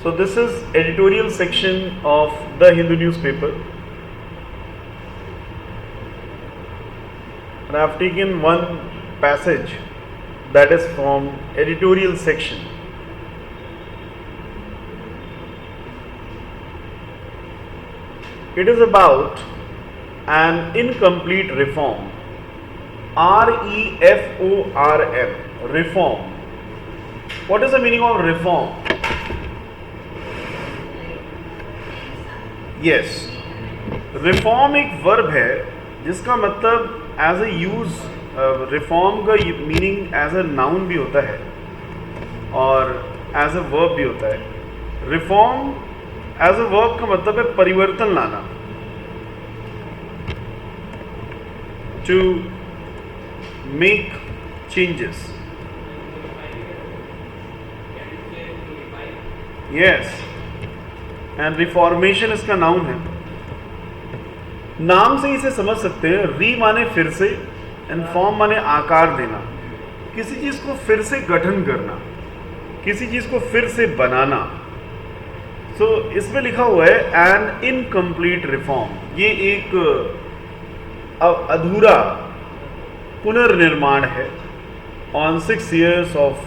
So this is editorial section of the Hindu newspaper, and I have taken one passage that is from editorial section. It is about an incomplete reform. REFORM, reform. What is the meaning of reform? Yes, reform एक verb है जिसका मतलब as a use, reform का meaning as a noun भी होता है और as a verb भी होता है. रिफॉर्म एज ए वर्ब का मतलब है परिवर्तन लाना, to make changes. Yes, and reformation इसका नाउन है. नाम से इसे समझ सकते हैं. री माने फिर से, एंड फॉर्म माने आकार देना, किसी चीज को फिर से गठन करना, किसी चीज को फिर से बनाना. सो इसमें लिखा हुआ है एन इनकम्प्लीट रिफॉर्म. ये एक अधूरा पुनर्निर्माण है on 6 years of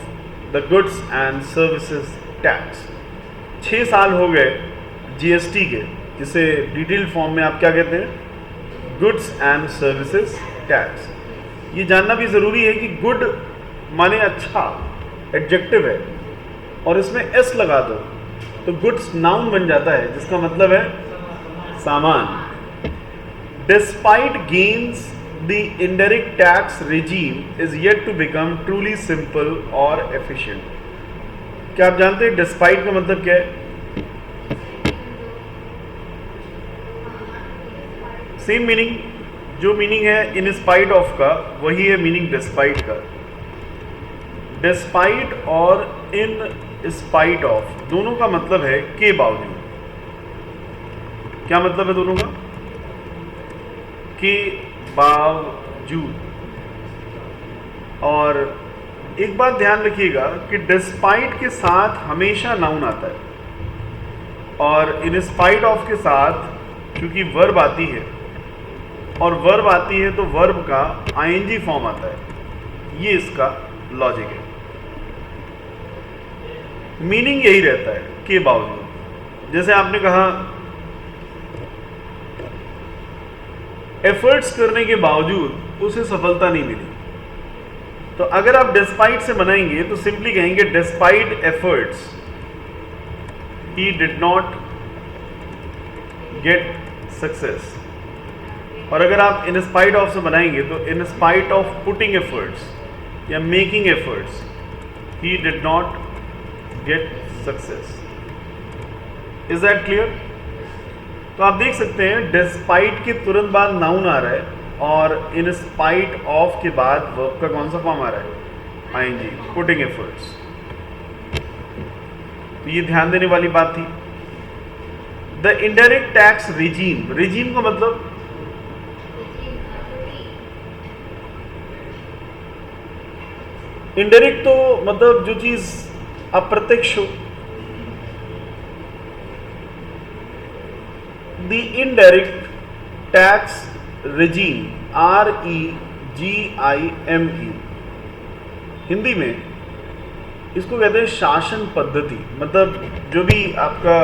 the goods and services tax. 6 साल हो गए जीएसटी के, जिसे डिटेल फॉर्म में आप क्या कहते हैं, गुड्स एंड सर्विसेज टैक्स. ये जानना भी ज़रूरी है कि गुड माने अच्छा, एडजेक्टिव है, और इसमें एस लगा दो तो गुड्स नाउन बन जाता है, जिसका मतलब है सामान. Despite gains the indirect tax regime is yet to become truly simple और एफिशिएंट. क्या आप जानते हैं डिस्पाइट का मतलब क्या है? सेम मीनिंग, जो मीनिंग है इन स्पाइट ऑफ का, वही है मीनिंग डिस्पाइट का. डिस्पाइट और इन स्पाइट ऑफ दोनों का मतलब है के बावजूद. क्या मतलब है दोनों का? के बावजूद. और एक बात ध्यान रखिएगा कि डिस्पाइट के साथ हमेशा नाउन आता है, और इन स्पाइट ऑफ के साथ चूंकि वर्ब आती है, और वर्ब आती है तो वर्ब का आईएनजी फॉर्म आता है. ये इसका लॉजिक है. मीनिंग यही रहता है के बावजूद. जैसे आपने कहा एफर्ट्स करने के बावजूद उसे सफलता नहीं मिली, तो अगर आप डिस्पाइट से बनाएंगे तो सिंपली कहेंगे despite efforts he did not get success. और अगर आप इन स्पाइट ऑफ से बनाएंगे तो in spite of putting efforts या making efforts he did not get success. Is that clear? तो आप देख सकते हैं डिस्पाइट के तुरंत बाद नाउन आ रहा है, और इन स्पाइट ऑफ के बाद वर्ब का कौन सा फॉर्म आ रहा है? ING, putting efforts. तो ये ध्यान देने वाली बात थी. The indirect tax regime, regime का मतलब इनडायरेक्ट तो मतलब जो चीज अप्रत्यक्ष हो. The indirect tax regime, REGIME, Hindi में इसको कहते हैं शासन पद्धति. मतलब जो भी आपका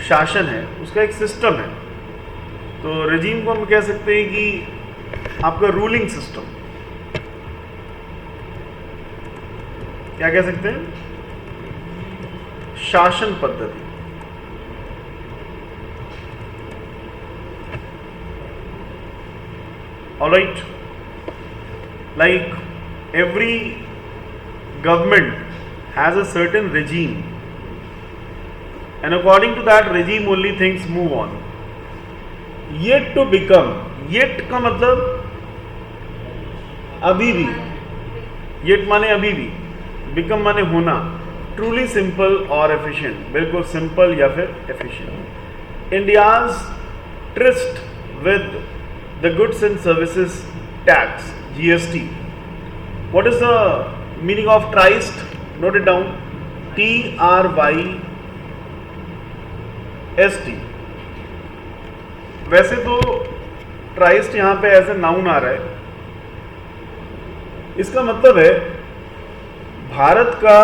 शासन है उसका एक सिस्टम है. तो regime को हम कह सकते हैं कि आपका रूलिंग सिस्टम. क्या कह सकते हैं? शासन पद्धति. Alright, like every government has a certain regime, and according to that regime only things move on. Yet to become, yet का मतलब अभी भी, yet माने अभी भी, become माने होना, truly simple और efficient, बिल्कुल simple या फिर efficient. India's tryst with the goods and services tax, GST. What is the meaning of tryst? Note it down. TRYST। वैसे तो ट्राइस्ट यहां पे एज ए नाउन आ रहा है, इसका मतलब है भारत का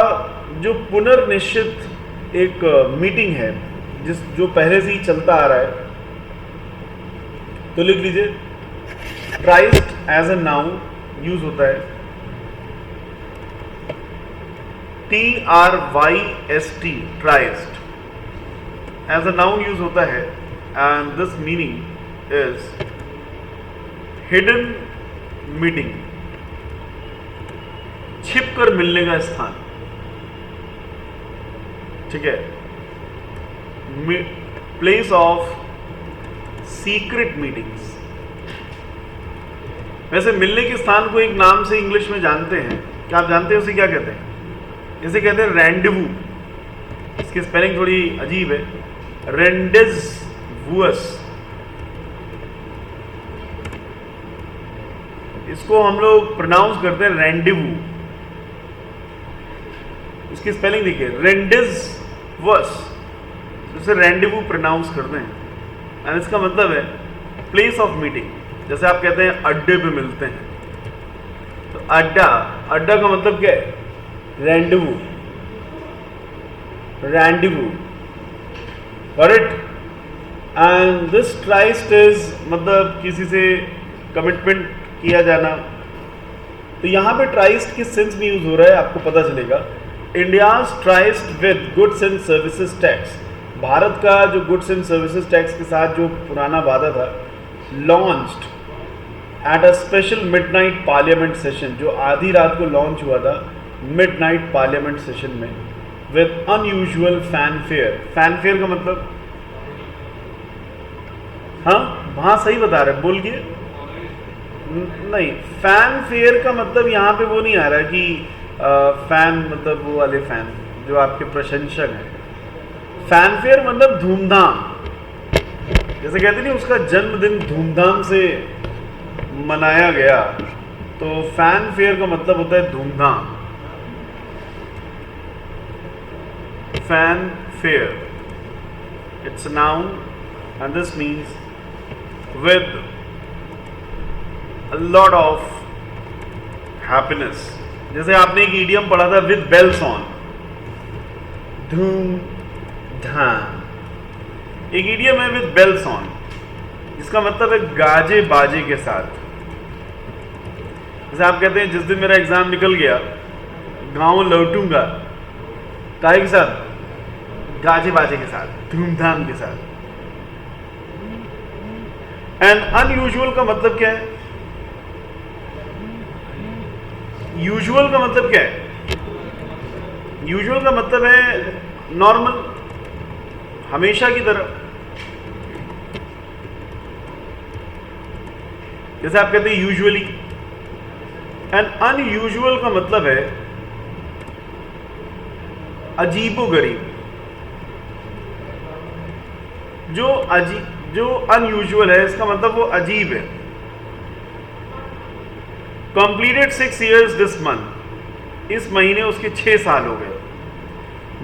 जो पुनर्निश्चित एक मीटिंग है जो पहले से ही चलता आ रहा है। तो लिख लीजिए tryst as a noun use होता है, TRYST tryst as a noun use होता है and this meaning is hidden meeting, छिप कर मिलने का स्थान। ठीक है, प्लेस ऑफ सीक्रेट मीटिंग्स। वैसे मिलने के स्थान को एक नाम से इंग्लिश में जानते हैं, क्या आप जानते हैं उसे क्या कहते हैं? इसे कहते हैं रेंडेवू। इसकी स्पेलिंग थोड़ी अजीब है, रेंडेजवुअस। इसको हम लोग प्रोनाउंस करते हैं रेंडेवू। इसकी स्पेलिंग देखिए रेंडेजवुअस, इसे रेंडेवू प्रोनाउंस करते हैं एंड इसका मतलब है प्लेस ऑफ मीटिंग। जैसे आप कहते हैं अड्डे पे मिलते हैं, तो अड्डा का मतलब क्या है? Rendezvous, correct. And this tryst is मतलब किसी से कमिटमेंट किया जाना। तो यहां पे ट्राइस्ट किस सेंस में यूज हो रहा है आपको पता चलेगा। India's tryst with goods and services tax, Bharat का जो गुड्स एंड सर्विसेज टैक्स के साथ जो पुराना वादा था, launched at a special midnight parliament session, जो आधी रात को लॉन्च हुआ था मिडनाइट पार्लियामेंट सेशन में, विद अनयूजुअल फैनफेयर। फैनफेयर का मतलब, हाँ वहां सही बता रहे, बोल के नहीं, फैनफेयर का मतलब यहाँ पे वो नहीं आ रहा कि फैन मतलब वो वाले फैन जो आपके प्रशंसक हैं। फैनफेयर मतलब धूमधाम, जैसे कहते नहीं उसका जन्मदिन धूमधाम से मनाया गया, तो फैनफेयर का मतलब होता है धूमधाम। Fanfare, it's a noun and this means with a lot of happiness। जैसे आपने एक इडियम पढ़ा था विद बेल्स ऑन, धूम धाम। एक इडियम है विद बेल्स ऑन, जिसका मतलब है गाजे बाजे के साथ। जैसे आप कहते हैं जिस दिन मेरा एग्जाम निकल गया गांव लौटूंगा, काहे के साथ? गाजे बाजे के साथ, धूमधाम के साथ। एंड अनयूजुअल का मतलब क्या है? यूजुअल का मतलब क्या है? यूजुअल का मतलब है नॉर्मल, हमेशा की तरह। जैसे आप कहते हैं यूजुअली। एंड अनयूजुअल का मतलब है अजीबोगरीब। जो अनयूजुअल है इसका मतलब वो अजीब है। कंप्लीटेड 6 years दिस मंथ, इस महीने उसके 6 साल हो गए।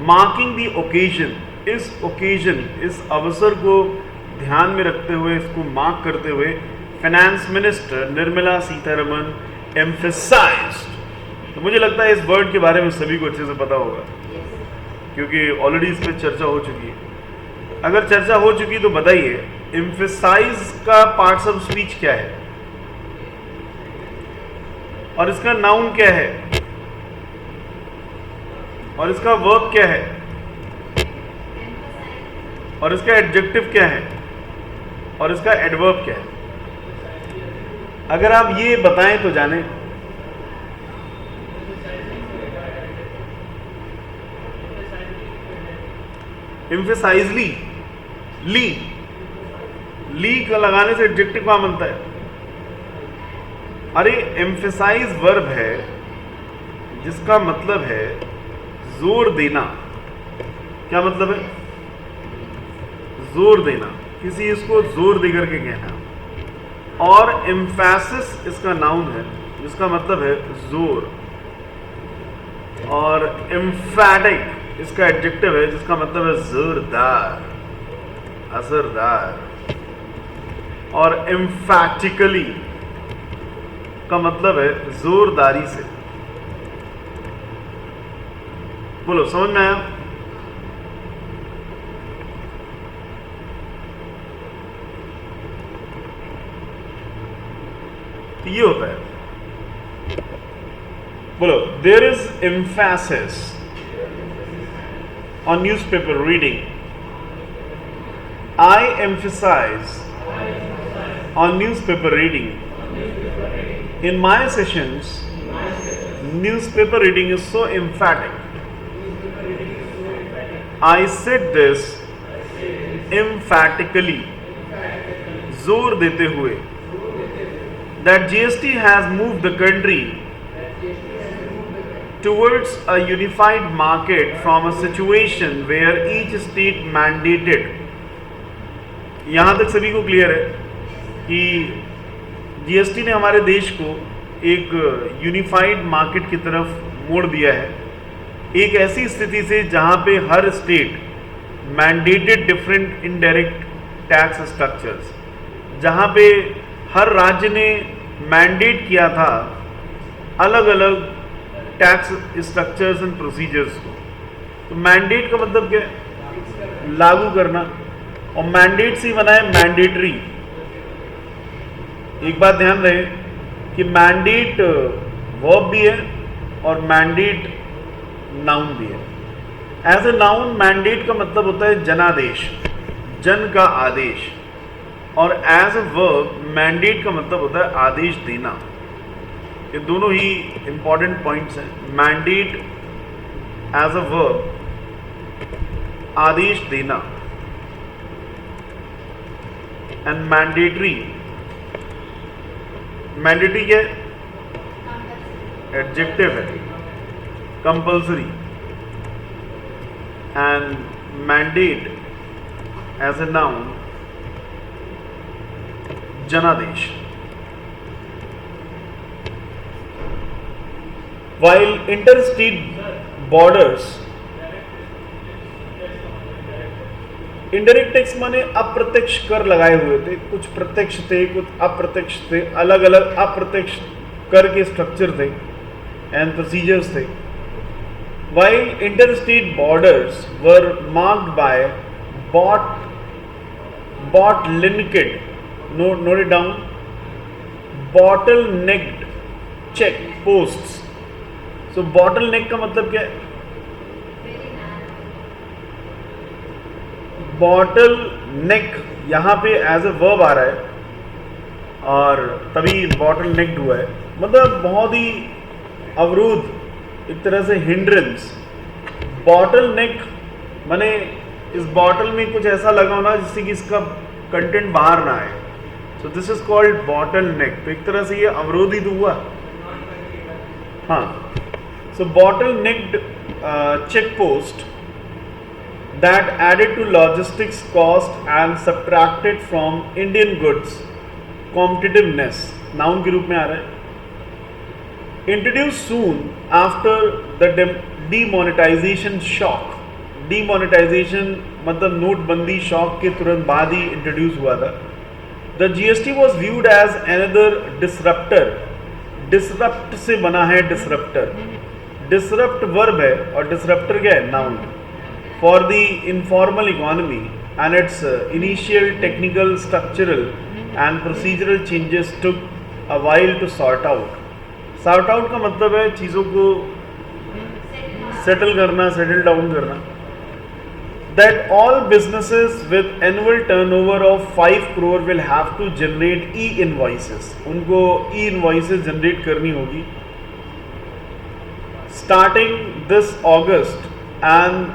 मार्किंग द ओकेजन, इस अवसर को ध्यान में रखते हुए, इसको मार्क करते हुए, finance minister Nirmala Sitharaman emphasised. तो मुझे लगता है इस वर्ड के बारे में सभी को अच्छे से पता होगा, क्योंकि ऑलरेडी इस पर चर्चा हो चुकी है। अगर चर्चा हो चुकी तो बताइए एम्फेसाइज का पार्ट्स ऑफ स्पीच क्या है और इसका नाउन क्या है और इसका वर्ब क्या है और इसका एडजेक्टिव क्या है और इसका एडवर्ब क्या है। अगर आप ये बताएं तो जाने। एम्फेसाइजली, ली का लगाने से एडजेक्टिव क्या बनता है? अरे एम्फेसाइज वर्ब है जिसका मतलब है जोर देना। क्या मतलब है? जोर देना, किसी इसको जोर देकर के कहना। और एम्फेसिस इसका नाउन है जिसका मतलब है जोर। और एम्फैटिक इसका एडजेक्टिव है जिसका मतलब है जोरदार, असरदार। और एम्फैटिकली का मतलब है जोरदारी से। बोलो, समझ में आया? तो ये होता है। बोलो, there is emphasis on newspaper reading. I emphasize on newspaper reading. In my sessions, newspaper reading is so emphatic. I said this emphatically, जोर देते हुए, that GST has moved the country towards a unified market from a situation where each state mandated। यहाँ तक सभी को clear है कि GST ने हमारे देश को एक यूनिफाइड मार्केट की तरफ मोड़ दिया है, एक ऐसी स्थिति से जहाँ पे हर state mandated different indirect tax structures, जहाँ पे हर राज्य ने मैंडेट किया था अलग अलग टैक्स स्ट्रक्चर्स एंड प्रोसीजर्स को। तो मैंडेट का मतलब क्या है? लागू करना। और मैंडेट से बना है मैंडेटरी। एक बात ध्यान रहे कि मैंडेट वर्ब भी है और मैंडेट नाउन भी है। एज ए नाउन मैंडेट का मतलब होता है जनादेश, जन का आदेश। और एज ए वर्ब मैंडेट का मतलब होता है आदेश देना। ये दोनों ही इंपॉर्टेंट पॉइंट्स हैं। मैंडेट एज अ वर्ब, आदेश देना, एंड मैंडेटरी, मैंडेटरी क्या है? एडजेक्टिव है, compulsory. And mandate as a noun, जनादेश। While interstate borders, indirect tax माने अप्रत्यक्ष कर लगाए हुए थे, कुछ प्रत्यक्ष थे, कुछ अप्रत्यक्ष थे, अलग अलग अप्रत्यक्ष कर के स्ट्रक्चर थे एंड प्रोसीजर्स थे। While interstate borders were marked by bottlenecked, note it down, bottlenecked check posts। So bottle नेक का मतलब क्या है? बॉटल नेक यहाँ पे एज ए वर्ब आ रहा है और तभी बॉटल नेक्ड हुआ है, मतलब बहुत ही अवरोध, एक तरह से हिंड्रेंस। बॉटल नेक माने इस बॉटल में कुछ ऐसा लगा होना जिससे कि इसका कंटेंट बाहर ना आए। So this is called bottle नेक। तो एक तरह से ये अवरोध ही तो हुआ। हाँ, so bottlenecked check post that added to logistics cost and subtracted from Indian goods competitiveness, noun के रूप में आ रहा है। Introduced soon after the demonetization shock, demonetization मतलब नोटबंदी शॉक के तुरंत बाद ही इंट्रोड्यूस हुआ था। The GST was viewed as another disruptor, disrupt से बना है डिसरप्टर। डिसरप्ट वर्ब है और डिसरप्टर क्या है? Noun. For the informal economy and its initial technical, structural and procedural changes took a while to sort out. Sort out का मतलब है चीज़ों को सेटल करना, सेटल डाउन करना। That all businesses with annual turnover of 5 crore will have to generate e invoices. उनको e invoices generate करनी होगी starting this August, and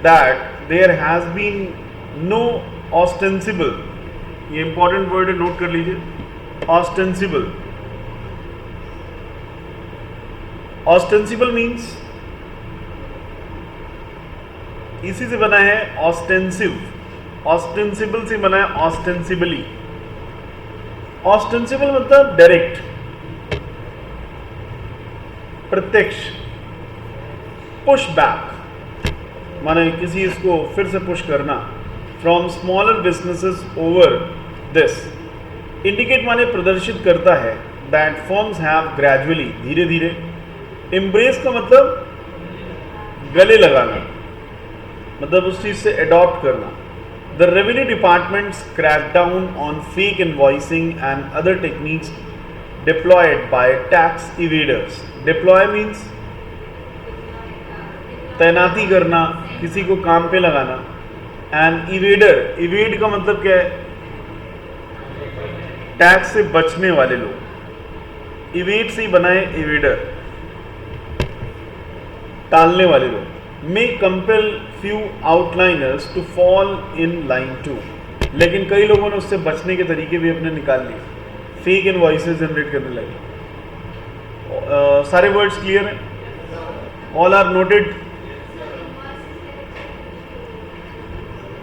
that there has been no ostensible, ये इंपॉर्टेंट वर्ड है, note कर लीजिए, ostensible। ostensible means इसी से बना है ऑस्टेंसिव, ऑस्टेंसिबल से बना है ऑस्टेंसिबली। ऑस्टेंसिबल मतलब डायरेक्ट, प्रत्यक्ष। पुश बैक माने किसी इसको फिर से पुश करना, from smaller businesses over this, indicate माने प्रदर्शित करता है, दैट फर्म्स हैव ग्रेजुअली, धीरे धीरे, एम्ब्रेस का मतलब गले लगाना, मतलब उस चीज़ से अडॉप्ट करना। The revenue departments crack down on fake invoicing and other techniques deployed by tax evaders. Deploy means तैनाती करना, किसी को काम पे लगाना, एंड इवेडर, इवेड का मतलब क्या है, टैक्स से बचने वाले लोग, इवेड से ही बनाए इवेडर, टालने वाले लोग। May compel few outliners to fall in line to, लेकिन कई लोगों ने उससे बचने के तरीके भी अपने निकाल लिए, फेक इनवॉइसेस जनरेट करने लगे। सारे वर्ड्स क्लियर हैं? All are noted?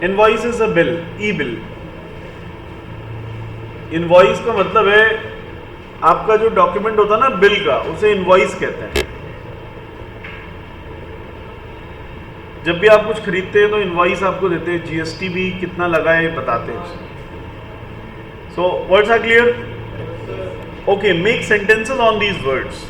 Invoice is a bill, e bill. Invoice का मतलब है आपका जो डॉक्यूमेंट होता है ना बिल का, उसे इनवॉइस कहते हैं। जब भी आप कुछ खरीदते हैं तो इनवॉइस आपको देते हैं, जीएसटी भी कितना लगा है बताते हैं। So words are clear? Okay, make sentences on these words.